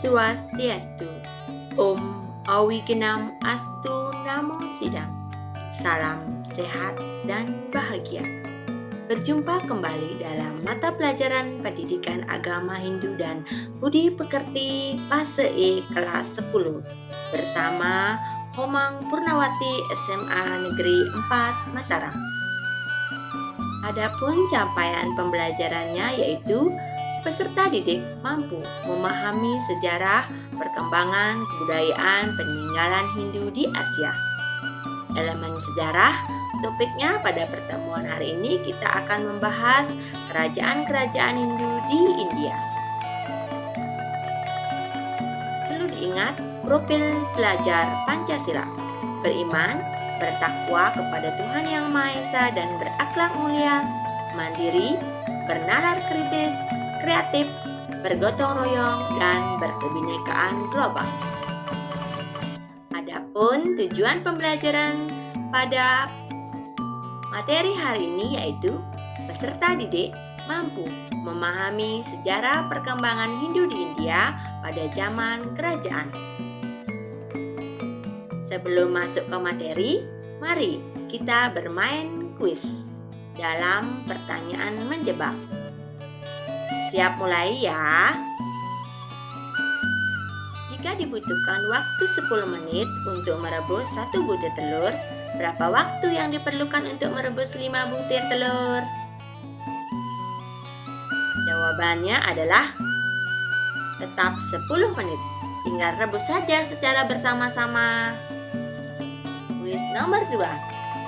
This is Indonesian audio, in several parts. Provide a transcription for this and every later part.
Swastiastu. Om Awigenam Astu Namo Sidam. Salam sehat dan bahagia. Berjumpa kembali dalam mata pelajaran pendidikan agama Hindu dan Budi Pekerti fase E kelas 10 bersama Homang Purnawati SMA Negeri 4 Mataram. Adapun capaian pembelajarannya yaitu peserta didik mampu memahami sejarah, perkembangan, kebudayaan, peninggalan Hindu di Asia. Elemen sejarah, topiknya pada pertemuan hari ini kita akan membahas kerajaan-kerajaan Hindu di India. Perlu diingat, profil pelajar Pancasila: beriman, bertakwa kepada Tuhan Yang Maha Esa dan berakhlak mulia, mandiri, bernalar kritis, kreatif, bergotong royong, dan berkebinekaan global. Adapun tujuan pembelajaran pada materi hari ini yaitu peserta didik mampu memahami sejarah perkembangan Hindu di India pada zaman kerajaan. Sebelum masuk ke materi, mari kita bermain kuis dalam pertanyaan menjebak. Siap mulai ya? Jika dibutuhkan waktu 10 menit untuk merebus 1 butir telur, berapa waktu yang diperlukan untuk merebus 5 butir telur? Jawabannya adalah tetap 10 menit. Tinggal rebus saja secara bersama-sama. Kuis nomor 2.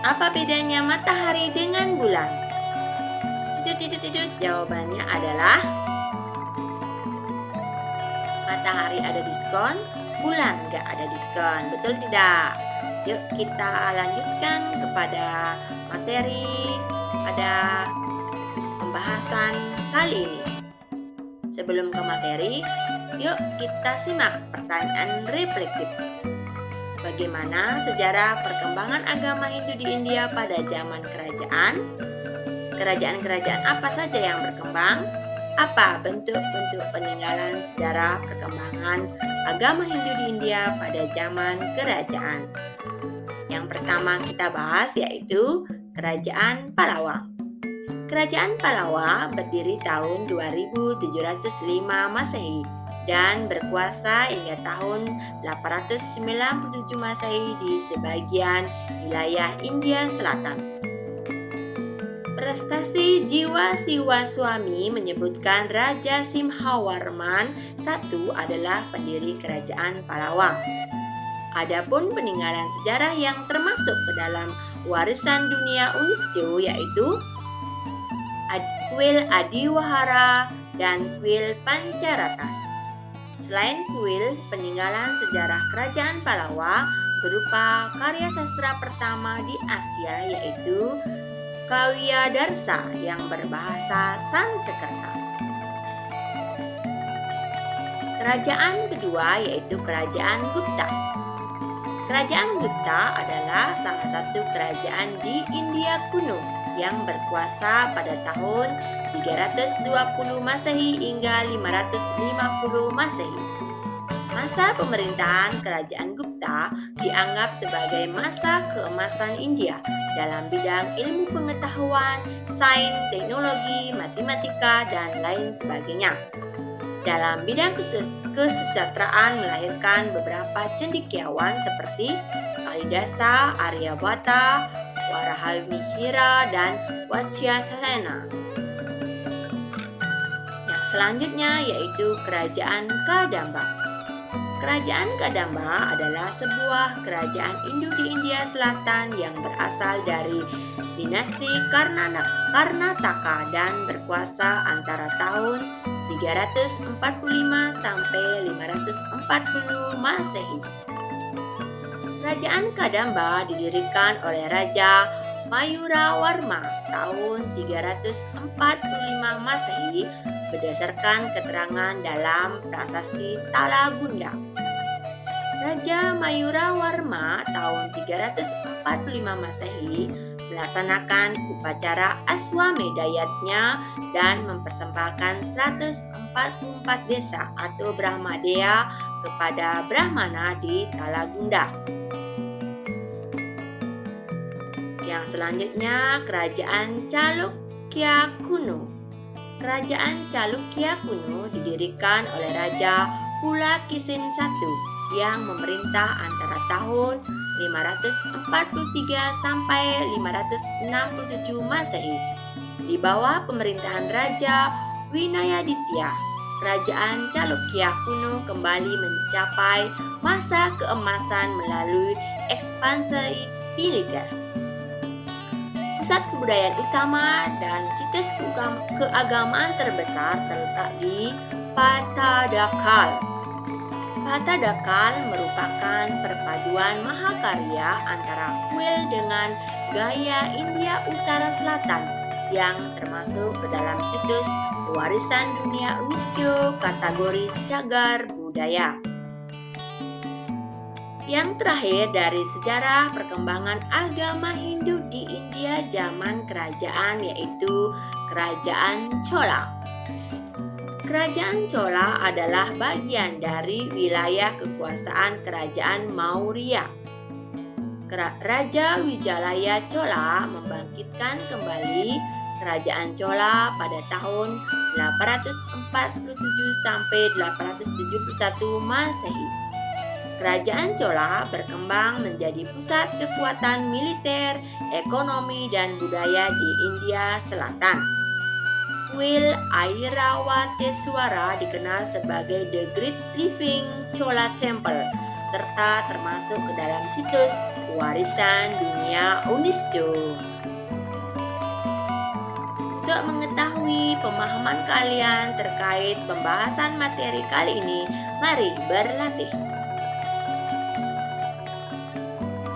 Apa bedanya matahari dengan bulan? Jawabannya adalah matahari ada diskon, bulan nggak ada diskon. Betul tidak? Yuk kita lanjutkan kepada materi pada pembahasan kali ini. Sebelum ke materi, yuk kita simak pertanyaan reflektif. Bagaimana sejarah perkembangan agama Hindu di India pada zaman kerajaan? Kerajaan-kerajaan apa saja yang berkembang? Apa bentuk-bentuk peninggalan sejarah perkembangan agama Hindu di India pada zaman kerajaan? Yang pertama kita bahas yaitu Kerajaan Pallava. Kerajaan Pallava berdiri tahun 2705 Masehi dan berkuasa hingga tahun 897 Masehi di sebagian wilayah India Selatan. Prestasi Jiwa Siwa Swami menyebutkan Raja Simhawarman I adalah pendiri Kerajaan Pallava. Adapun peninggalan sejarah yang termasuk ke dalam warisan dunia UNESCO yaitu kuil Adiwahara dan kuil Pancaratas. Selain kuil, peninggalan sejarah Kerajaan Pallava berupa karya sastra pertama di Asia yaitu Kawyadarsa yang berbahasa Sanskerta. Kerajaan kedua yaitu Kerajaan Gupta. Kerajaan Gupta adalah salah satu kerajaan di India kuno yang berkuasa pada tahun 320 Masehi hingga 550 Masehi. Masa pemerintahan Kerajaan Gupta dianggap sebagai masa keemasan India dalam bidang ilmu pengetahuan, sains, teknologi, matematika, dan lain sebagainya. Dalam bidang kesusastraan melahirkan beberapa cendekiawan seperti Kalidasa, Aryabhata, Varahamihira, dan Watsyasena. Yang selanjutnya yaitu Kerajaan Kadamba. Kerajaan Kadamba adalah sebuah kerajaan Hindu di India Selatan yang berasal dari dinasti Karnataka dan berkuasa antara tahun 345 sampai 540 Masehi. Kerajaan Kadamba didirikan oleh Raja Mayurawarma tahun 345 Masehi berdasarkan keterangan dalam Prasasti Talagunda. Raja Mayurawarma tahun 345 Masehi melaksanakan upacara Aswamedayatnya dan mempersembahkan 144 desa atau Brahmadea kepada Brahmana di Talagunda. Yang selanjutnya, Kerajaan Chalukya kuno. Kerajaan Chalukya kuno didirikan oleh Raja Pulakesin I yang memerintah antara tahun 543 sampai 567 Masehi. Di bawah pemerintahan Raja Winayaditya, Kerajaan Chalukya kuno kembali mencapai masa keemasan melalui ekspansi militer. Pusat kebudayaan utama dan situs keagamaan terbesar terletak di Pattadakal. Pattadakal merupakan perpaduan mahakarya antara kuil dengan gaya India Utara Selatan yang termasuk ke dalam situs warisan dunia UNESCO kategori cagar budaya. Yang terakhir dari sejarah perkembangan agama Hindu di India zaman kerajaan yaitu Kerajaan Chola. Kerajaan Chola adalah bagian dari wilayah kekuasaan Kerajaan Maurya. Raja Wijaya Chola membangkitkan kembali Kerajaan Chola pada tahun 847 sampai 871 Masehi. Kerajaan Chola berkembang menjadi pusat kekuatan militer, ekonomi, dan budaya di India Selatan. Kuil Airawateswara dikenal sebagai The Great Living Chola Temple, serta termasuk ke dalam situs warisan dunia UNESCO. Untuk mengetahui pemahaman kalian terkait pembahasan materi kali ini, mari berlatih.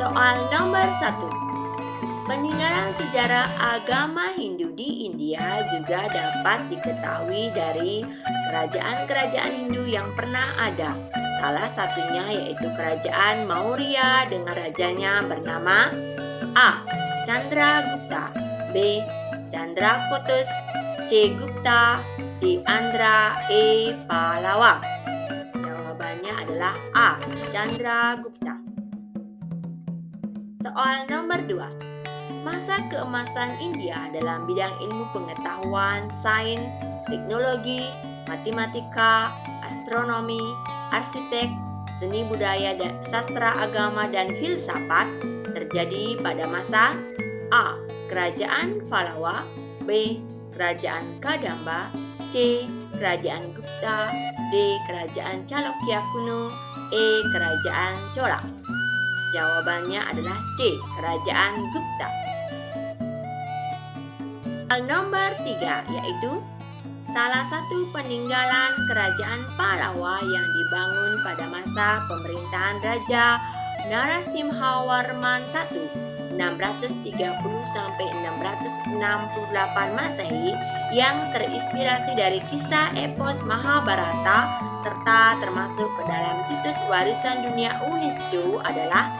Soal nomor 1. Peninggalan sejarah agama Hindu di India juga dapat diketahui dari kerajaan-kerajaan Hindu yang pernah ada. Salah satunya yaitu Kerajaan Maurya dengan rajanya bernama A. Chandragupta, B. Chandrakotus, C. Gupta, D. Andhra, E. Pallava. Jawabannya adalah A. Chandragupta. Soal nomor 2. Masa keemasan India dalam bidang ilmu pengetahuan, sains, teknologi, matematika, astronomi, arsitek, seni budaya, sastra agama, dan filsafat terjadi pada masa A. Kerajaan Pallava, B. Kerajaan Kadamba, C. Kerajaan Gupta, D. Kerajaan Chalukya kuno, E. Kerajaan Chola. Jawabannya adalah C. Kerajaan Gupta. Nomor 3 yaitu salah satu peninggalan Kerajaan Pallava yang dibangun pada masa pemerintahan Raja Narasimhawarman I 630 sampai 668 Masehi yang terinspirasi dari kisah epos Mahabharata serta termasuk ke dalam situs warisan dunia UNESCO adalah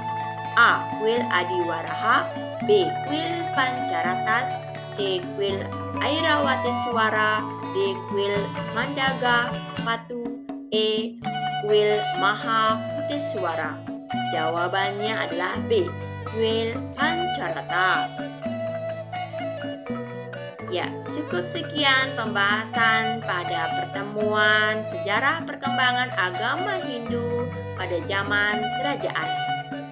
A. Kuil Adiwaraha, B. Kuil Pancaratas, C. Kuil Airawateswara, D. Kuil Mandaga Patu, E. Kuil Mahakuteswara. Jawabannya adalah B. Kuil Pancaratas. Ya, cukup sekian pembahasan pada pertemuan sejarah perkembangan agama Hindu pada zaman kerajaan.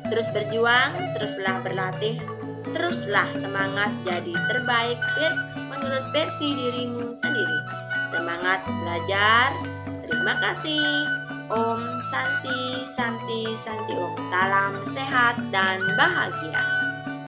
Terus berjuang, teruslah berlatih, teruslah semangat jadi terbaik menurut versi dirimu sendiri. Semangat belajar. Terima kasih. Om Santi Santi Santi Om. Salam sehat dan bahagia.